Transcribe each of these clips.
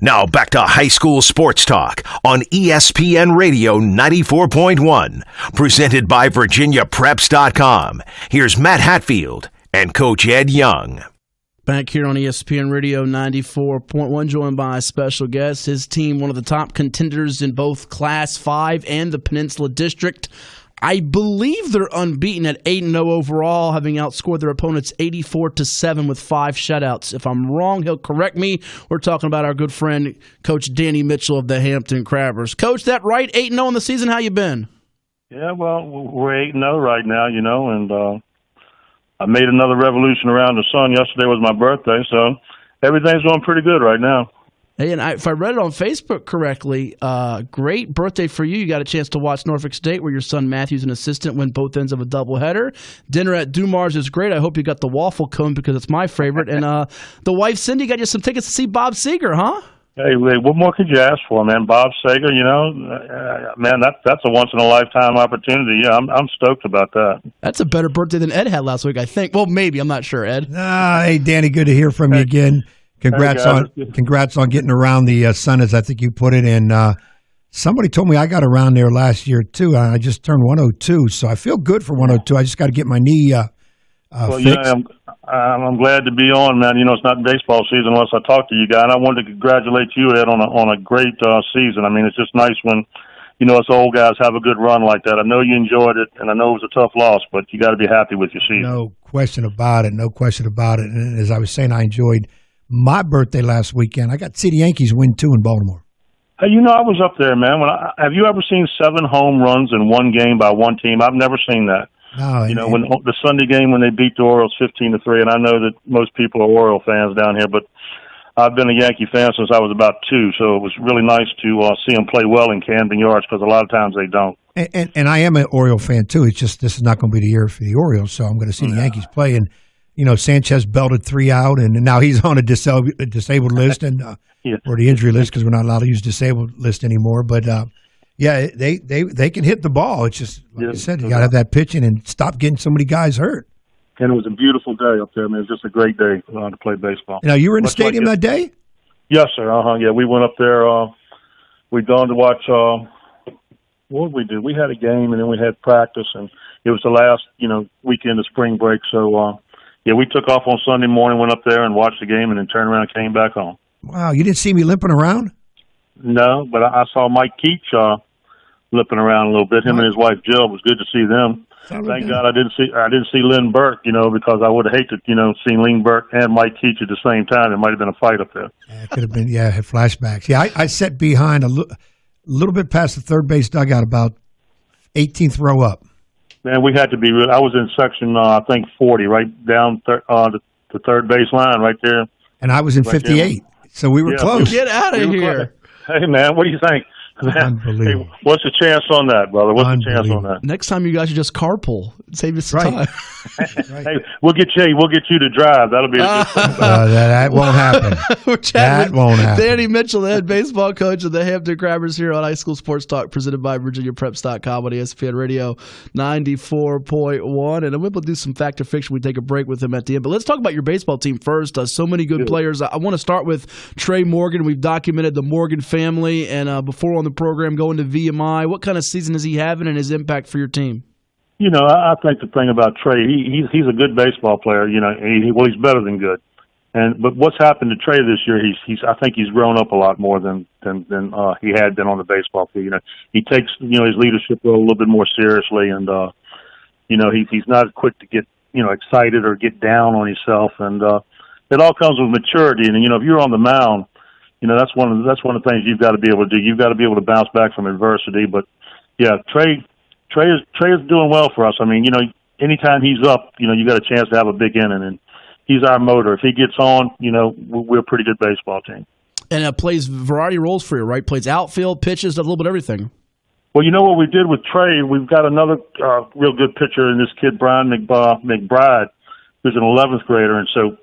Now back to high school sports talk on ESPN Radio 94.1, presented by VirginiaPreps.com. Here's Matt Hatfield and Coach Ed Young. Back here on ESPN Radio 94.1, joined by a special guest. His team, one of the top contenders in both Class 5 and the Peninsula District. I believe they're unbeaten at 8-0 overall, having outscored their opponents 84-7 with 5 shutouts. If I'm wrong, he'll correct me. We're talking about our good friend, Coach Danny Mitchell of the Hampton Crabbers. Coach, that right? 8-0 in the season. How you been? Yeah, well, we're 8-0 right now, and I made another revolution around the sun. Yesterday was my birthday, so everything's going pretty good right now. Hey, and if I read it on Facebook correctly, great birthday for you. You got a chance to watch Norfolk State, where your son Matthew's an assistant, win both ends of a doubleheader. Dinner at Dumar's is great. I hope you got the waffle cone because it's my favorite. And the wife, Cindy, got you some tickets to see Bob Seger, huh? Hey, what more could you ask for, man? Bob Seger, man, that's a once-in-a-lifetime opportunity. Yeah, I'm stoked about that. That's a better birthday than Ed had last week, I think. Well, maybe. I'm not sure, Ed. Hey, Danny, good to hear from you again. Congrats on getting around the sun, as I think you put it. And somebody told me I got around there last year, too. I just turned 102, so I feel good for 102. I just got to get my knee fixed. Yeah, I'm glad to be on, man. It's not baseball season unless I talk to you guys. And I wanted to congratulate you, Ed, on a great season. I mean, it's just nice when, us old guys have a good run like that. I know you enjoyed it, and I know it was a tough loss, but you got to be happy with your season. No question about it. And as I was saying, I enjoyed my birthday last weekend. I got to see the Yankees win 2 in Baltimore. Hey, I was up there, man. Have you ever seen 7 home runs in one game by one team? I've never seen that. No, when the Sunday game when they beat the Orioles 15-3, and I know that most people are Oriole fans down here, but I've been a Yankee fan since I was about 2, so it was really nice to see them play well in Camden Yards because a lot of times they don't. And I am an Oriole fan too. It's just this is not going to be the year for the Orioles, so I'm going to see the Yankees play. And Sanchez belted 3 out, and now he's on a disabled list and or the injury list because we're not allowed to use disabled list anymore. But yeah, they can hit the ball. It's just like I said, you got to have that pitching and stop getting so many guys hurt. And it was a beautiful day up there. I mean, it was just a great day to play baseball. Now, you were in the stadium that day? Yes, sir. Yeah, we went up there. We'd gone to watch. What did we do? We had a game, and then we had practice, and it was the last weekend of spring break. So we took off on Sunday morning, went up there and watched the game, and then turned around and came back home. Wow, you didn't see me limping around? No, but I saw Mike Keach limping around a little bit. Him and his wife Jill. It was good to see them. Thank God I didn't see Lynn Burke, because I would have hated, seeing Lynn Burke and Mike Keach at the same time. It might have been a fight up there. Yeah, it could have been. Yeah, I had flashbacks. Yeah, I sat behind a little bit past the third base dugout, about 18th row up. Man, we had to be. I was in section, I think 40, right down the third base line, right there. And I was in 58, so we were close. Get out of here! Hey, man, what do you think? Unbelievable. Hey, what's the chance on that, brother? What's the chance on that? Next time you guys should just carpool. Save you some time. Right. Hey, we'll get you to drive. That'll be a good thing. That won't happen. That won't happen. Danny Mitchell, the head baseball coach of the Hampton Crabbers, here on High School Sports Talk, presented by VirginiaPreps.com on ESPN Radio 94.1. And we'll do some fact or fiction. We take a break with him at the end. But let's talk about your baseball team first. So many good players. I want to start with Trey Morgan. We've documented the Morgan family. And before on the program, going to VMI. What kind of season is he having and his impact for your team? I think the thing about Trey, he's a good baseball player. He's better than good. But what's happened to Trey this year? I think he's grown up a lot more than he had been on the baseball field. He takes his leadership role a little bit more seriously, and he's not quick to get excited or get down on himself. And it all comes with maturity. And if you're on the mound, that's one of the things you've got to be able to do. You've got to be able to bounce back from adversity. But yeah, Trey is doing well for us. I mean, anytime he's up, you got a chance to have a big inning, and he's our motor. If he gets on, we're a pretty good baseball team. And plays variety of roles for you, right? Plays outfield, pitches, a little bit of everything. Well, what we did with Trey, we've got another real good pitcher in this kid, Brian McBride, who's an 11th grader, and so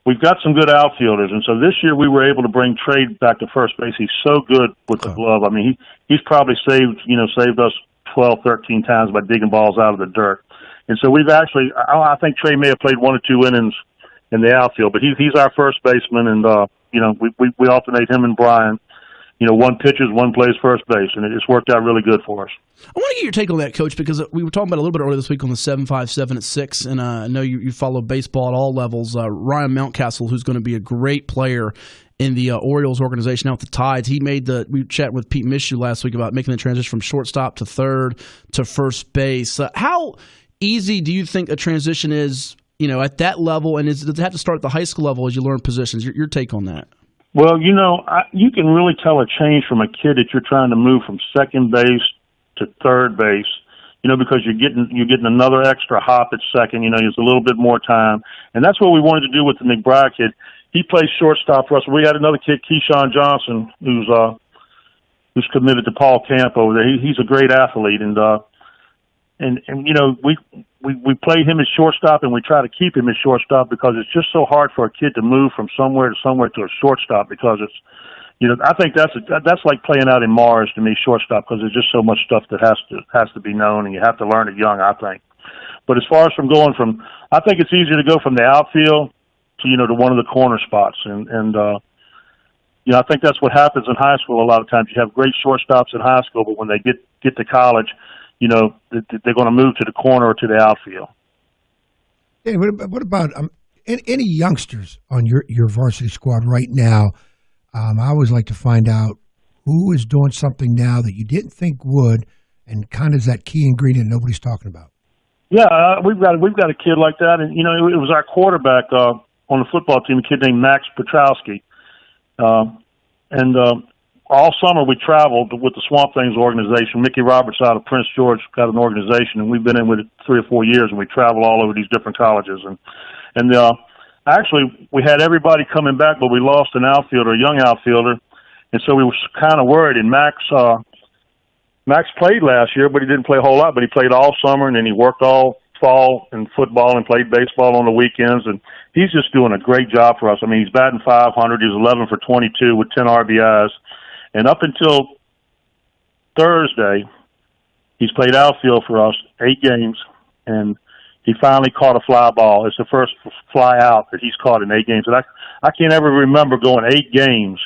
we've got some good outfielders. And so this year we were able to bring Trey back to first base. He's so good with the glove. I mean, he's probably saved us 12, 13 times by digging balls out of the dirt. And so we've I think Trey may have played 1 or 2 innings in the outfield, but he's our first baseman, and we alternate him and Brian. One pitches, one plays first base, and it's worked out really good for us. I want to get your take on that, Coach, because we were talking about it a little bit earlier this week on the 757 at 6, and I know you follow baseball at all levels. Ryan Mountcastle, who's going to be a great player in the Orioles organization out with the Tides, we chatted with Pete Mishu last week about making the transition from shortstop to third to first base. How easy do you think a transition is, at that level, and does it have to start at the high school level as you learn positions? Your take on that? Well, you can really tell a change from a kid that you're trying to move from second base to third base, because you're getting another extra hop at second. There's a little bit more time, and that's what we wanted to do with the McBride kid. He plays shortstop for us. We had another kid, Keyshawn Johnson, who's committed to Paul Camp over there. He's a great athlete, and we play him as shortstop, and we try to keep him as shortstop because it's just so hard for a kid to move from somewhere to a shortstop because it's, I think that's like playing out in Mars to me, shortstop, because there's just so much stuff that has to be known, and you have to learn it young, I think. But as far as I think it's easier to go from the outfield to one of the corner spots, and I think that's what happens in high school a lot of times. You have great shortstops in high school, but when they get to college, they're going to move to the corner or to the outfield. Hey, what about any youngsters on your varsity squad right now? I always like to find out who is doing something now that you didn't think would, and kind of is that key ingredient nobody's talking about. Yeah, we've got a kid like that, and it was our quarterback on the football team, a kid named Max Petrowski, and all summer we traveled with the Swamp Things organization. Mickey Roberts out of Prince George got an organization, and we've been in with it 3 or 4 years, and we travel all over these different colleges. And actually, we had everybody coming back, but we lost an outfielder, a young outfielder, and so we were kind of worried. And Max played last year, but he didn't play a whole lot, but he played all summer, and then he worked all fall in football and played baseball on the weekends, and he's just doing a great job for us. I mean, he's batting .500. He's 11 for 22 with 10 RBIs. And up until Thursday, he's played outfield for us 8 games, and he finally caught a fly ball. It's the first fly out that he's caught in 8 games. And I can't ever remember going 8 games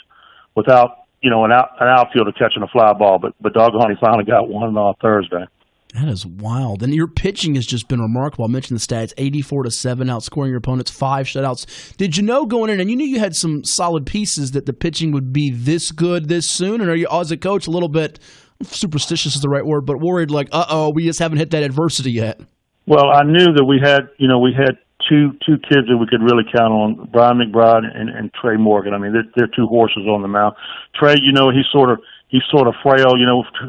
without, an outfielder catching a fly ball. But doggone, he finally got one on Thursday. That is wild. And your pitching has just been remarkable. I mentioned the stats, 84-7, outscoring your opponents, 5 shutouts. Did you know going in, and you knew you had some solid pieces, that the pitching would be this good this soon? And are you, as a coach, a little bit, superstitious is the right word, but worried like, we just haven't hit that adversity yet? Well, I knew that we had two kids that we could really count on, Brian McBride and Trey Morgan. I mean, they're 2 horses on the mound. Trey, he's sort of frail,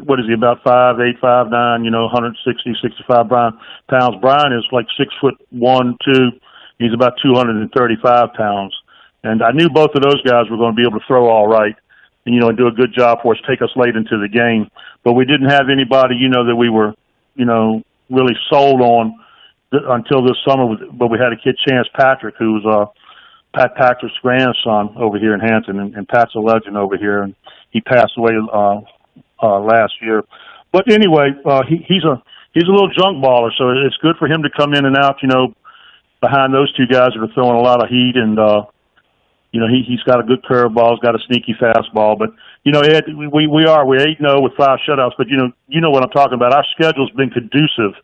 what is he, about 5'8", 5'9", 160, 65 pounds. Brian is like 6'1", 2". He's about 235 pounds. And I knew both of those guys were going to be able to throw all right, and do a good job for us, take us late into the game. But we didn't have anybody, that we were, really sold on until this summer. But we had a kid, Chance Patrick, who's Pat Patrick's grandson over here in Hampton, and Pat's a legend over here, and he passed away last year. But anyway, he's a little junk baller, so it's good for him to come in and out, behind those 2 guys that are throwing a lot of heat, and he's got a good curveball, he's got a sneaky fastball. But Ed, we're 8-0 with 5 shutouts, but you know what I'm talking about. Our schedule's been conducive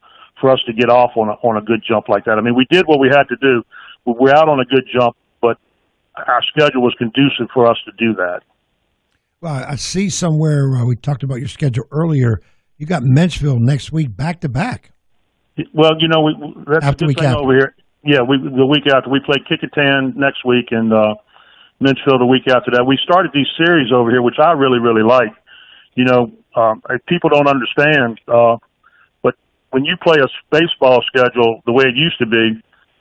for us to get off on a good jump like that. I mean, we did what we had to do. We're out on a good jump, but our schedule was conducive for us to do that. Well, I see somewhere we talked about your schedule earlier. You got Menchville next week, back to back. Well, that's after the good thing over here. Yeah, the week after we play Kickintan next week, and Menchville the week after that. We started these series over here, which I really, really like. People don't understand, but when you play a baseball schedule the way it used to be,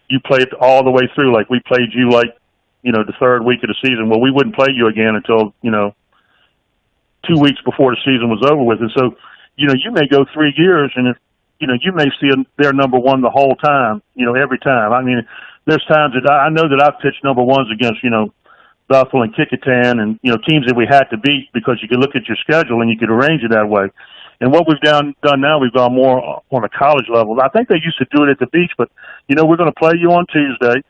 you play it all the way through. Like we played you, the 3rd week of the season. Well, we wouldn't play you again until 2 weeks before the season was over with. And so, you may go 3 years, and you may see their number 1 the whole time, every time. I mean, there's times that I know that I've pitched number 1s against, Bethel and Kickintan and, teams that we had to beat, because you could look at your schedule and you could arrange it that way. And what we've done now, we've gone more on a college level. I think they used to do it at the beach, but, we're going to play you on Tuesday.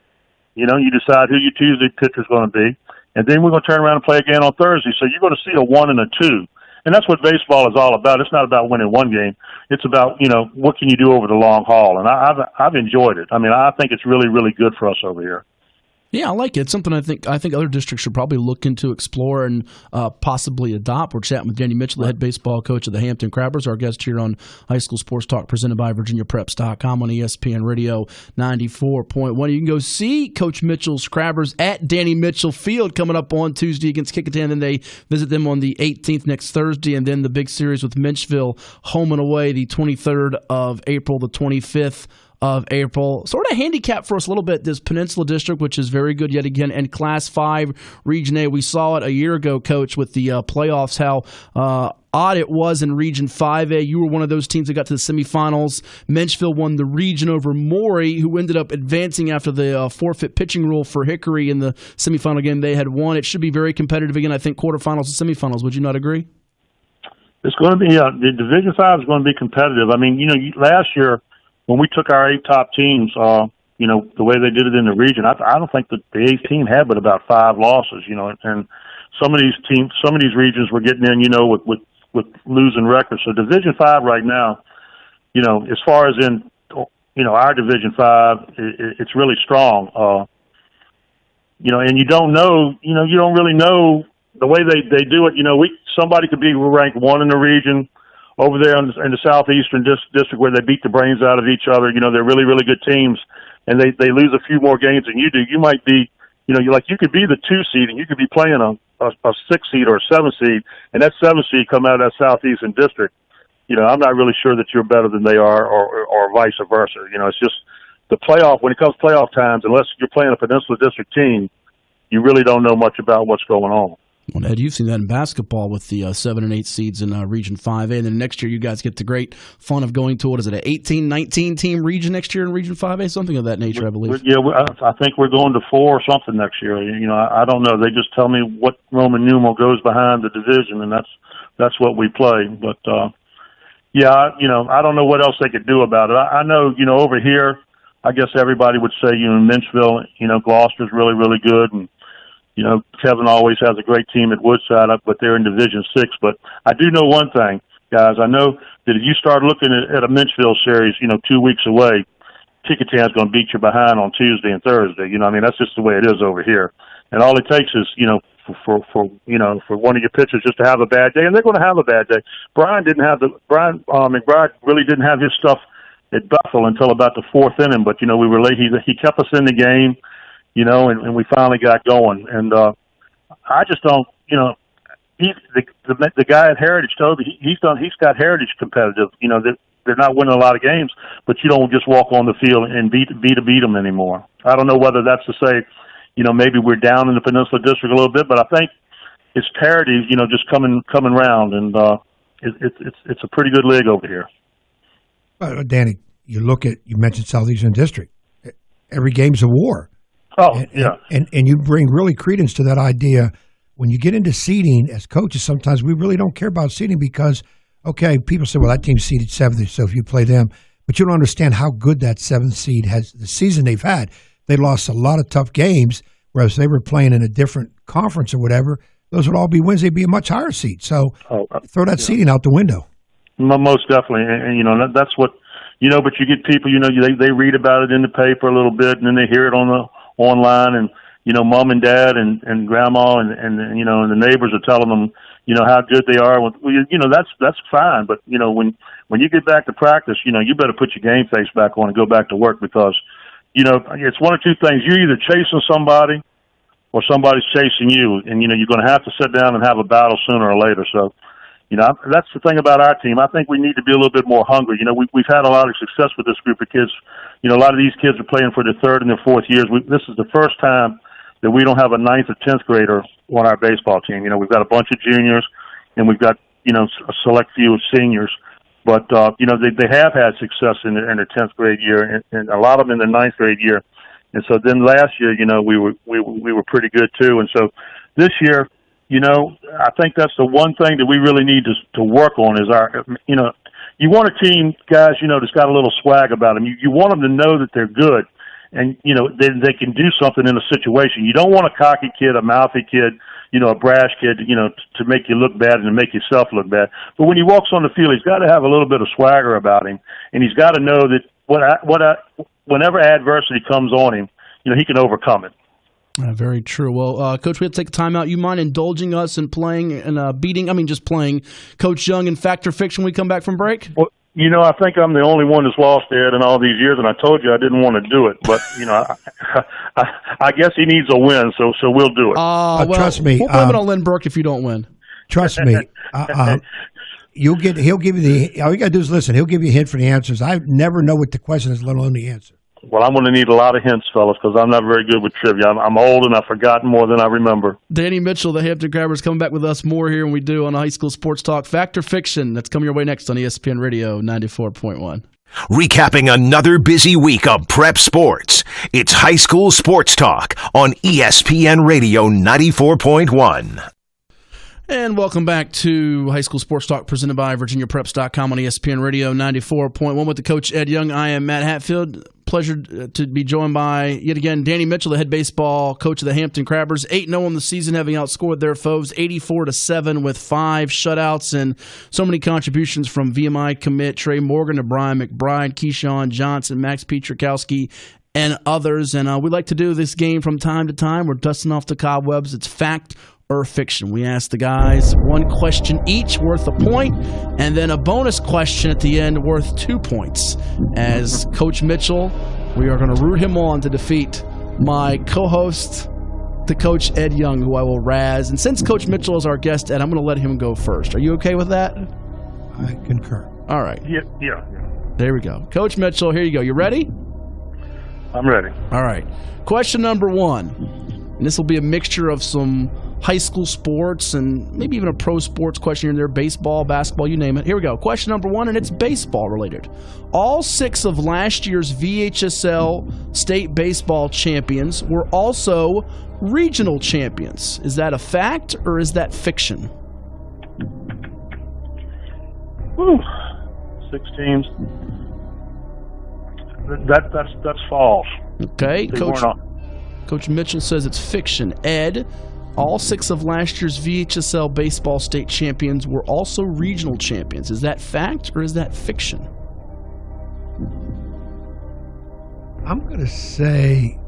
You decide who your Tuesday pitcher's going to be. and then we're going to turn around and play again on Thursday. So you're going to see a 1 and a 2. And that's what baseball is all about. It's not about winning one game. It's about, what can you do over the long haul? And I've enjoyed it. I mean, I think it's really, really good for us over here. Yeah, I like it. It's something I think other districts should probably look into, explore, and possibly adopt. We're chatting with Danny Mitchell, the head baseball coach of the Hampton Crabbers, our guest here on High School Sports Talk, presented by VirginiaPreps.com on ESPN Radio 94.1. You can go see Coach Mitchell's Crabbers at Danny Mitchell Field coming up on Tuesday against Kickingham. Then they visit them on the 18th next Thursday, and then the big series with Minchville home and away the 23rd of April, the 25th of April. Sort of handicap for us a little bit, this Peninsula District, which is very good yet again, and Class 5 Region A. We saw it a year ago, Coach, with the playoffs, how odd it was in Region 5A. You were one of those teams that got to the semifinals. Menchville won the region over Maury, who ended up advancing after the forfeit pitching rule for Hickory in the semifinal game they had won. It should be very competitive again, I think, quarterfinals and semifinals. Would you not agree? It's going to be, the Division 5 is going to be competitive. I mean, last year, when we took our 8 top teams, the way they did it in the region, I don't think that the 8th team had but about 5 losses, and some of these teams, some of these regions were getting in, with losing records. So Division 5 right now, as far as in, our Division 5, it's really strong. And you don't know, you don't really know the way they do it. Somebody could be ranked 1 in the region, over there in the southeastern district where they beat the brains out of each other. They're really, really good teams, and they lose a few more games than you do. You might be, you could be the 2 seed, and you could be playing a 6 seed or a 7 seed, and that 7 seed come out of that southeastern district. I'm not really sure that you're better than they are, or vice versa. It's just the playoff. When it comes to playoff times, unless you're playing a Peninsula District team, you really don't know much about what's going on. Well, Ed, you've seen that in basketball with the 7 and 8 seeds in Region 5A. And then next year, you guys get the great fun of going to, an 18, 19 team region next year in Region 5A? Something of that nature, I believe. I think we're going to 4 or something next year. I don't know. They just tell me what Roman numeral goes behind the division, and that's what we play. But, I don't know what else they could do about it. I know, over here, I guess everybody would say, Minchville, Gloucester's really, really good, and Kevin always has a great team at Woodside, but they're in Division 6. But I do know one thing, guys. I know that if you start looking at a Minchville series, 2 weeks away, Kickinham's going to beat you behind on Tuesday and Thursday. That's just the way it is over here. And all it takes is, for one of your pitchers just to have a bad day, and they're going to have a bad day. Brian McBride really didn't have his stuff at Bethel until about the 4th inning, but we were late. He kept us in the game. And we finally got going. And I just don't, the guy at Heritage told me he's got Heritage competitive. They're not winning a lot of games, but you don't just walk on the field and beat them anymore. I don't know whether that's to say, maybe we're down in the Peninsula District a little bit, but I think it's parity, just coming round, and it's a pretty good league over here. Danny, you mentioned Southeastern District. Every game's a war. Oh, yeah. And you bring really credence to that idea. When you get into seeding as coaches, sometimes we really don't care about seeding because, okay, people say, well, that team's seeded 7th, so if you play them. But you don't understand how good that 7th seed has, the season they've had. They lost a lot of tough games, whereas they were playing in a different conference or whatever. Those would all be wins. They'd be a much higher seed. So throw that seeding out the window. Most definitely. And that's what, but you get people, they read about it in the paper a little bit, and then they hear it online, and mom and dad and grandma and the neighbors are telling them how good they are. That's fine, but when you get back to practice, you better put your game face back on and go back to work, because it's one or two things: you're either chasing somebody or somebody's chasing you, and you're going to have to sit down and have a battle sooner or later. So that's the thing about our team. I think we need to be a little bit more hungry. We've had a lot of success with this group of kids. A lot of these kids are playing for their 3rd and their 4th years. This is the first time that we don't have a 9th or 10th grader on our baseball team. We've got a bunch of juniors, and we've got, a select few of seniors. But, they have had success in their 10th grade year, and a lot of them in their 9th grade year. And so then last year, we were pretty good too. And so this year, I think that's the one thing that we really need to work on is you want a team, guys, that's got a little swag about them. You want them to know that they're good. and they can do something in a situation. You don't want a cocky kid, a mouthy kid, a brash kid, to make you look bad and to make yourself look bad. But when he walks on the field, he's got to have a little bit of swagger about him, and he's got to know that whenever adversity comes on him, he can overcome it. Very true. Well, Coach, we have to take a timeout. You mind indulging us in playing and just playing Coach Young in Fact or Fiction when we come back from break? Well, I think I'm the only one that's lost Ed in all these years, and I told you I didn't want to do it. But, I guess he needs a win, so we'll do it. Trust me. We'll blame it on Lynn Burke if you don't win. Trust me. He'll give you all you got to do is listen. He'll give you a hint for the answers. I never know what the question is, let alone the answer. Well, I'm going to need a lot of hints, fellas, because I'm not very good with trivia. I'm old and I've forgotten more than I remember. Danny Mitchell, the Hampton Crabbers, coming back with us more here than we do on High School Sports Talk. Fact or Fiction, that's coming your way next on ESPN Radio 94.1. Recapping another busy week of prep sports, it's High School Sports Talk on ESPN Radio 94.1. And welcome back to High School Sports Talk presented by VirginiaPreps.com on ESPN Radio 94.1 with the Coach Ed Young. I am Matt Hatfield. Pleasure to be joined by, yet again, Danny Mitchell, the head baseball coach of the Hampton Crabbers. 8-0 in the season, having outscored their foes 84-7 with 5 shutouts and so many contributions from VMI commit Trey Morgan to Brian McBride, Keyshawn Johnson, Max Pietrkowski, and others. And we like to do this game from time to time. We're dusting off the cobwebs. It's Fact or Fiction. We ask the guys one question each worth a point, and then a bonus question at the end worth 2 points. As Coach Mitchell, we are going to root him on to defeat my co-host, the Coach Ed Young, who I will razz. And since Coach Mitchell is our guest, Ed, I'm going to let him go first. Are you okay with that? I concur. All right. Yeah. There we go. Coach Mitchell, here you go. You ready? I'm ready. All right. Question number 1. And this will be a mixture of some high school sports and maybe even a pro sports question in there, baseball, basketball, you name it. Here we go. Question number 1, and it's baseball related. All 6 of last year's VHSL state baseball champions were also regional champions. Is that a fact or is that fiction? Whew. 6 teams. That's false. Okay, Coach Mitchell says it's fiction. Ed, all 6 of last year's VHSL baseball state champions were also regional champions. Is that fact or is that fiction? I'm going to say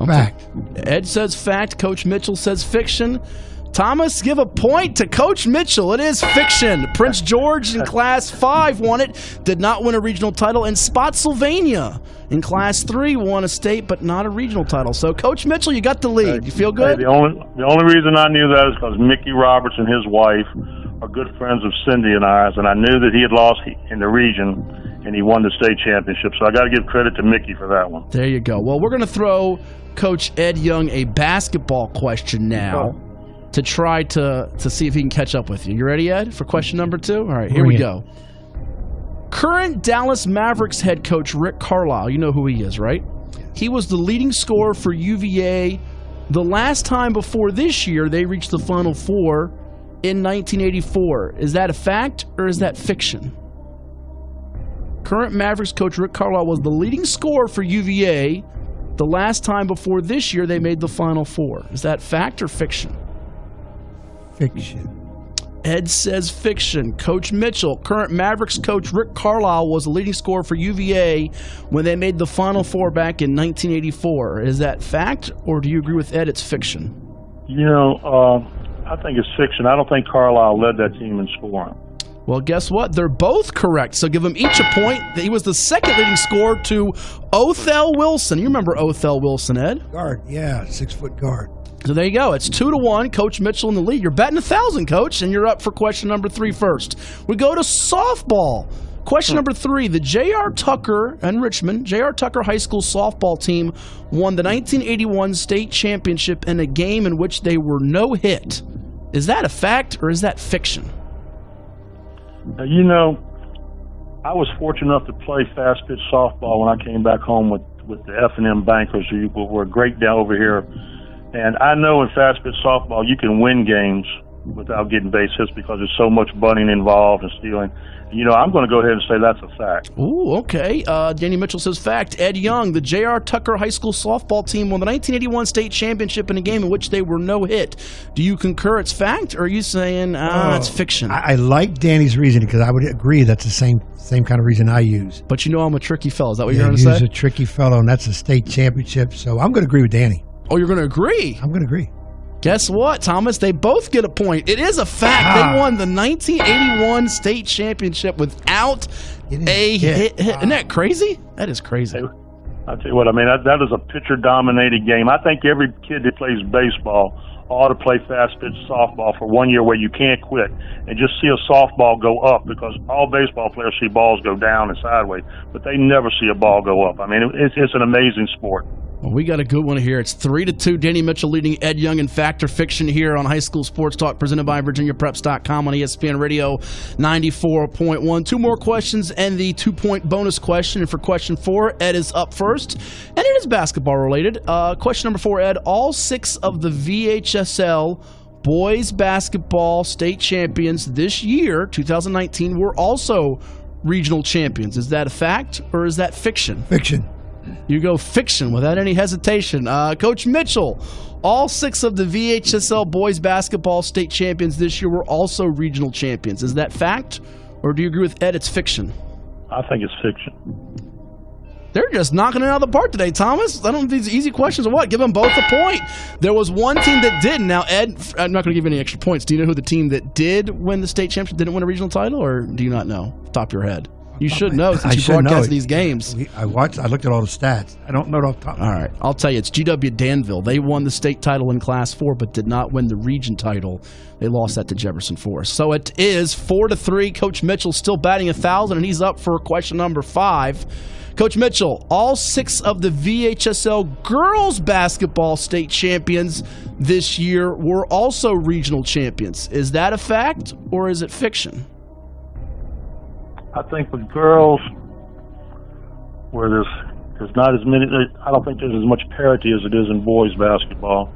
fact. Ed says fact. Coach Mitchell says fiction. Thomas, give a point to Coach Mitchell. It is fiction. Prince George in Class 5 won it, did not win a regional title, and Spotsylvania in Class 3 won a state but not a regional title. So, Coach Mitchell, you got the lead. You feel good? The only reason I knew that is because Mickey Roberts and his wife are good friends of Cindy and ours, and I knew that he had lost in the region, and he won the state championship. So I got to give credit to Mickey for that one. There you go. Well, we're going to throw Coach Ed Young a basketball question now. To try to see if he can catch up with you. You ready, Ed, for question number 2? All right, here we go. Current Dallas Mavericks head coach Rick Carlisle, you know who he is, right? He was the leading scorer for UVA the last time before this year they reached the Final Four in 1984. Is that a fact or is that fiction? Current Mavericks coach Rick Carlisle was the leading scorer for UVA the last time before this year they made the Final Four. Is that fact or fiction? Fiction. Ed says fiction. Coach Mitchell, current Mavericks coach Rick Carlisle was the leading scorer for UVA when they made the Final Four back in 1984. Is that fact, or do you agree with Ed? It's fiction. I think it's fiction. I don't think Carlisle led that team in scoring. Well, guess what? They're both correct. So give them each a point. He was the second leading scorer to Othell Wilson. You remember Othell Wilson, Ed? Guard, yeah, 6-foot guard. So there you go. It's 2-1. Coach Mitchell in the lead. You're betting 1,000, Coach, and you're up for question number 3 first. We go to softball. Question number 3. The J.R. Tucker and Richmond, J.R. Tucker High School softball team won the 1981 state championship in a game in which they were no hit. Is that a fact or is that fiction? I was fortunate enough to play fast pitch softball when I came back home with the F&M Bankers, who were great down over here. And I know in fast pitch softball you can win games without getting base hits because there's so much bunting involved and stealing. I'm going to go ahead and say that's a fact. Ooh, okay. Danny Mitchell says fact. Ed Young, the J.R. Tucker High School softball team won the 1981 state championship in a game in which they were no hit. Do you concur it's fact, or are you saying it's fiction? I like Danny's reasoning because I would agree that's the same kind of reason I use. But I'm a tricky fellow. Is that what you're going to say? He's a tricky fellow, and that's a state championship. So I'm going to agree with Danny. Oh, you're going to agree? I'm going to agree. Guess what, Thomas? They both get a point. It is a fact. They won the 1981 state championship without a hit. Isn't that crazy? That is crazy. I'll tell you what, that is a pitcher-dominated game. I think every kid that plays baseball ought to play fast-pitch softball for 1 year where you can't quit and just see a softball go up, because all baseball players see balls go down and sideways, but they never see a ball go up. It's an amazing sport. Well, we got a good one here. It's 3-2. Danny Mitchell leading Ed Young in fact or fiction here on High School Sports Talk, presented by VirginiaPreps.com on ESPN Radio 94.1. Two more questions and the 2-point bonus question. And for question 4, Ed is up first, and it is basketball related. Question number 4, Ed. All 6 of the VHSL boys basketball state champions this year, 2019, were also regional champions. Is that a fact or is that fiction? Fiction. You go fiction without any hesitation. Coach Mitchell, all 6 of the VHSL boys basketball state champions this year were also regional champions. Is that fact, or do you agree with Ed, it's fiction? I think it's fiction. They're just knocking it out of the park today, Thomas. I don't know if these easy questions or what. Give them both a point. There was one team that didn't. Now, Ed, I'm not going to give you any extra points. Do you know who the team that did win the state championship didn't win a regional title, or do you not know off the top of your head? You should know since you broadcast these games. I looked at all the stats. I don't know it off the top. All right. I'll tell you, it's GW Danville. They won the state title in Class 4, but did not win the region title. They lost that to Jefferson Forest. So it is 4-3. Coach Mitchell still batting 1,000, and he's up for question number 5. Coach Mitchell, all 6 of the VHSL girls basketball state champions this year were also regional champions. Is that a fact, or is it fiction? I think with girls, where there's not as many, I don't think there's as much parity as it is in boys basketball.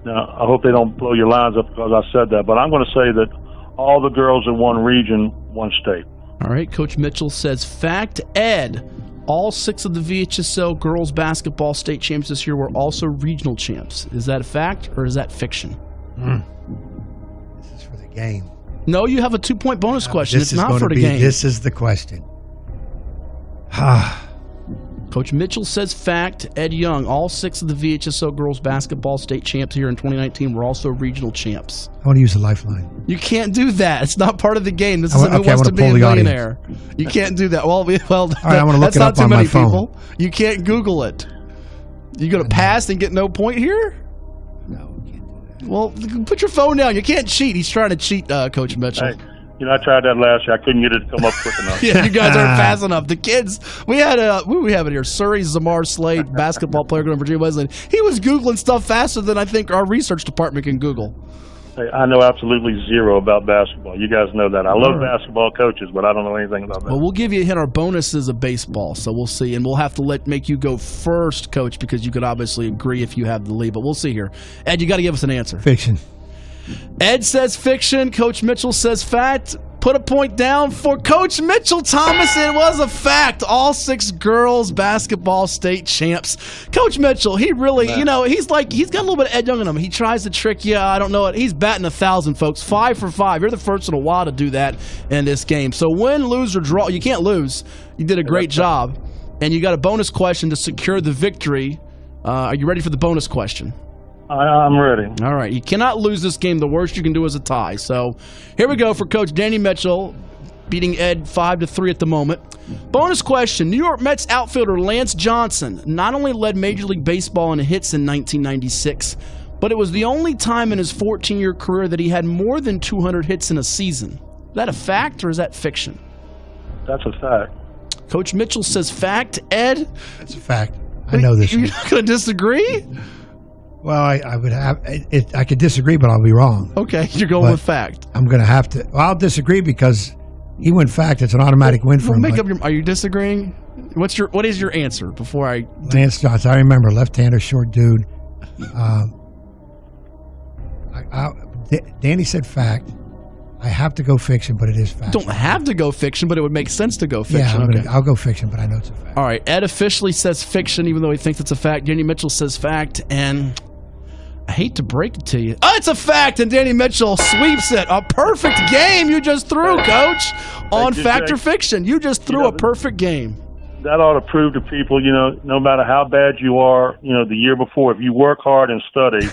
Now, I hope they don't blow your lines up because I said that, but I'm going to say that all the girls in one region, one state. All right, Coach Mitchell says fact. Ed, all 6 of the VHSL girls basketball state champs this year were also regional champs. Is that a fact or is that fiction? This is for the game. No, you have a 2-point bonus question. It's not for the game. This is the question. Coach Mitchell says fact. Ed Young, all 6 of the VHSL girls basketball state champs here in 2019 were also regional champs. I want to use the lifeline. You can't do that. It's not part of the game. This isn't Who Wants to Be a Millionaire. You can't do that. Well, all right, I'm going to look it up on my phone. People. You can't Google it. You going to pass and get no point here? No, we can't do that. Well, put your phone down. You can't cheat. He's trying to cheat, Coach Mitchell. Hey. I tried that last year. I couldn't get it to come up quick enough. Yeah, you guys aren't fast enough. The kids, we had we have it here. Surrey Zamar Slade, basketball player going to Virginia Wesleyan. He was Googling stuff faster than I think our research department can Google. Hey, I know absolutely zero about basketball. You guys know that. I love basketball coaches, but I don't know anything about that. Well, we'll give you a hint. Our bonus is a baseball, so we'll see. And we'll have to make you go first, Coach, because you could obviously agree if you have the lead. But we'll see here. Ed, you got to give us an answer. Fiction. Ed says fiction. Coach Mitchell says fact. Put a point down for Coach Mitchell, Thomas. It was a fact. All 6 girls basketball state champs. Coach Mitchell, he really, he's got a little bit of Ed Young in him. He tries to trick you. I don't know it. He's batting 1,000, folks. 5 for 5. You're the first in a while to do that in this game. So win, lose, or draw. You can't lose. You did a great job. And you got a bonus question to secure the victory. Are you ready for the bonus question? I'm ready. All right. You cannot lose this game. The worst you can do is a tie. So here we go for Coach Danny Mitchell, beating Ed 5-3 at the moment. Bonus question. New York Mets outfielder Lance Johnson not only led Major League Baseball in hits in 1996, but it was the only time in his 14-year career that he had more than 200 hits in a season. Is that a fact or is that fiction? That's a fact. Coach Mitchell says fact. Ed? That's a fact. I know this. You're not going to disagree? Well, I would have it. I could disagree, but I'll be wrong. Okay, you're going with fact. I'm going to have to. Well, I'll disagree because he went fact. It's an automatic win for him. Are you disagreeing? What is your answer before I? Lance Johnson. I remember left-hander, short dude. Danny said fact. I have to go fiction, but it is fact. You don't have to go fiction, but it would make sense to go fiction. Yeah, I'll go fiction, but I know it's a fact. All right, Ed officially says fiction, even though he thinks it's a fact. Danny Mitchell says fact, and I hate to break it to you. Oh, it's a fact, and Danny Mitchell sweeps it. A perfect game you just threw, Coach, on Fact or Fiction. You just threw a perfect game. That ought to prove to people, no matter how bad you are, the year before, if you work hard and study,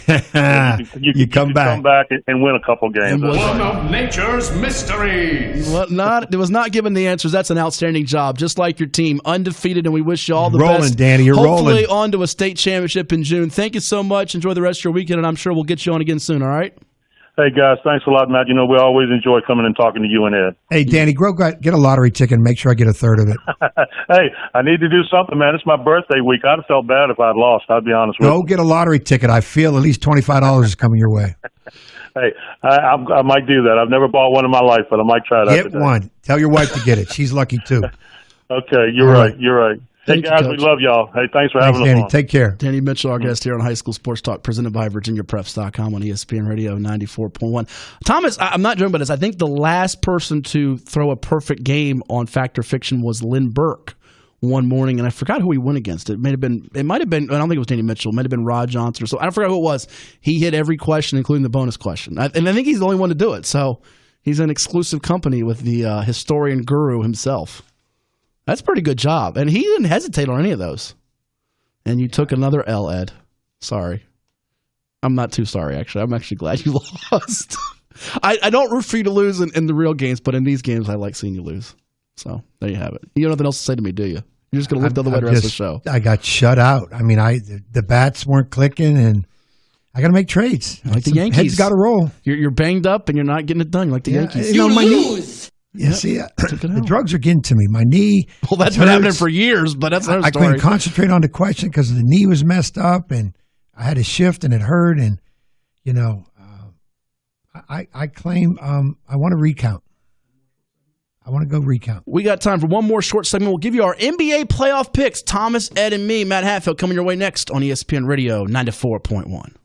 you can come back and win a couple games. One of nature's mysteries. It was not given the answers. That's an outstanding job, just like your team, undefeated, and we wish you all the best. Rolling, Danny, you're Hopefully rolling. on to a state championship in June. Thank you so much. Enjoy the rest of your weekend, and I'm sure we'll get you on again soon, all right? Hey, guys, thanks a lot, Matt. We always enjoy coming and talking to you and Ed. Hey, Danny, get a lottery ticket and make sure I get a third of it. Hey, I need to do something, man. It's my birthday week. I'd have felt bad if I'd lost, I'll be honest with you. Go get a lottery ticket. I feel at least $25 is coming your way. Hey, I might do that. I've never bought one in my life, but I might try that today. Get one. Tell your wife to get it. She's lucky, too. Okay, you're right. You're right. Hey, guys, we love y'all. Hey, thanks for having us Danny. on. Take care. Danny Mitchell, our guest here on High School Sports Talk, presented by VirginiaPreps.com on ESPN Radio 94.1. Thomas, I'm not joking about this. I think the last person to throw a perfect game on Fact or Fiction was Lynn Burke one morning, and I forgot who he went against. It might have been, I don't think it was Danny Mitchell. It might have been Rod Johnson or so. I forgot who it was. He hit every question, including the bonus question. And I think he's the only one to do it. So he's in exclusive company with the historian guru himself. That's a pretty good job. And he didn't hesitate on any of those. And you took another L, Ed. Sorry. I'm not too sorry, actually. I'm actually glad you lost. I don't root for you to lose in the real games, but in these games, I like seeing you lose. So there you have it. You have nothing else to say to me, do you? You're just going to live the other way the rest of the show. I got shut out. I mean, the bats weren't clicking, and I got to make trades. Like the Yankees. Heads got to roll. You're banged up, and you're not getting it done. Like the Yankees. You lose. Yeah, see, the drugs are getting to me. My knee. Well, that's been happening for years, but that's another story. I couldn't concentrate on the question because the knee was messed up, and I had to shift, and it hurt. And I claim I want to recount. I want to go recount. We got time for one more short segment. We'll give you our NBA playoff picks. Thomas, Ed, and me, Matt Hatfield, coming your way next on ESPN Radio 94.1.